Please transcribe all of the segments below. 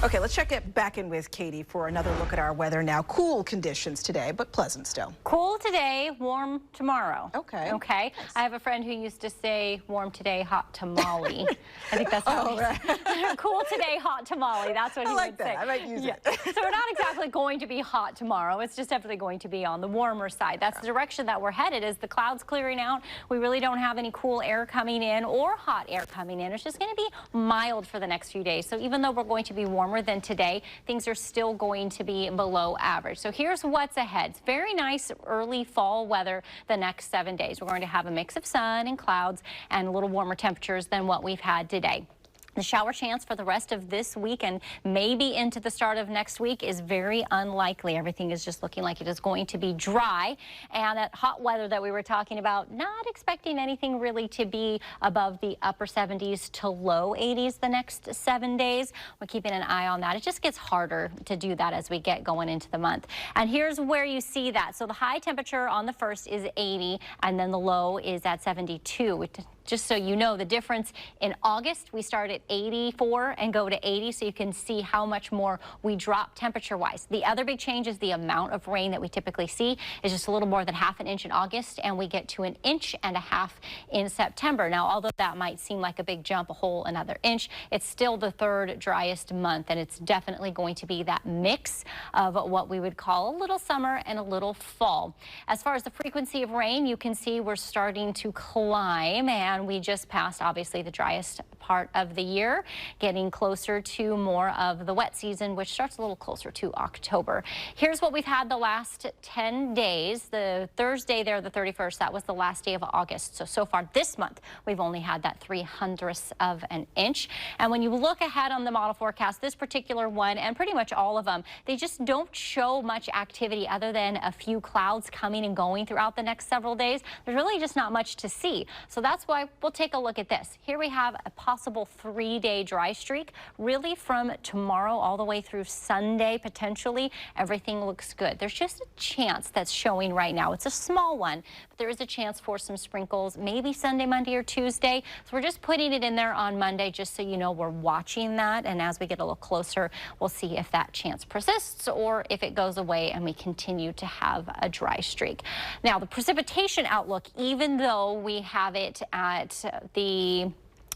Okay, let's check it back in with Katie for another look at our weather now. Cool conditions today, but pleasant still. Cool today, warm tomorrow. Okay. Okay. Nice. I have a friend who used to say warm today, hot tamale. I think that's how cool today, hot tamale. That's what he would say. I might use it. So we're not exactly going to be hot tomorrow. It's just definitely going to be on the warmer side. That's the direction that we're headed, is the clouds clearing out. We really don't have any cool air coming in or hot air coming in. It's just going to be mild for the next few days. So even though we're going to be warmer than today, things are still going to be below average. So here's what's ahead. It's very nice early fall weather the next 7 days. We're going to have a mix of sun and clouds and a little warmer temperatures than what we've had today. The shower chance for the rest of this week and maybe into the start of next week is very unlikely. Everything is just looking like it is going to be dry. And that hot weather that we were talking about, not expecting anything really to be above the upper 70s to low 80s the next 7 days. We're keeping an eye on that. It just gets harder to do that as we get going into the month. And here's where you see that. So the high temperature on the 1st is 80, and then the low is at 72. Just so you know, the difference in August, we start at 84 and go to 80, so you can see how much more we drop temperature-wise. The other big change is the amount of rain that we typically see is just a little more than ½ inch in August, and we get to 1.5 inches in September. Now, although that might seem like a big jump, a whole another inch, it's still the 3rd driest month, and it's definitely going to be that mix of what we would call a little summer and a little fall. As far as the frequency of rain, you can see we're starting to climb, and we just passed, obviously, the driest part of the year, getting closer to more of the wet season, which starts a little closer to October. Here's what we've had the last 10 days. The Thursday there, the 31st, that was the last day of August. So far this month, we've only had that 0.03 of an inch. And when you look ahead on the model forecast, this particular one, and pretty much all of them, they just don't show much activity other than a few clouds coming and going throughout the next several days. There's really just not much to see. So that's why we'll take a look at this. Here we have a possible 3-day dry streak, really from tomorrow all the way through Sunday, potentially. Everything looks good. There's just a chance that's showing right now. It's a small one, but there is a chance for some sprinkles, maybe Sunday, Monday, or Tuesday. So we're just putting it in there on Monday, just so you know we're watching that. And as we get a little closer, we'll see if that chance persists or if it goes away and we continue to have a dry streak. Now, the precipitation outlook, even though we have it at the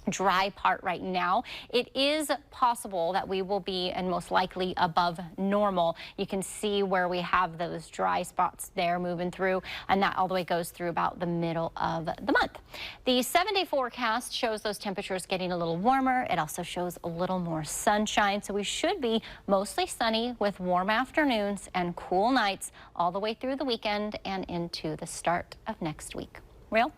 dry part right now, it is possible that we will be, and most likely, above normal. You can see where we have those dry spots there moving through, and that all the way goes through about the middle of the month. The 7-day forecast shows those temperatures getting a little warmer. It also shows a little more sunshine, so we should be mostly sunny with warm afternoons and cool nights all the way through the weekend and into the start of next week. Real?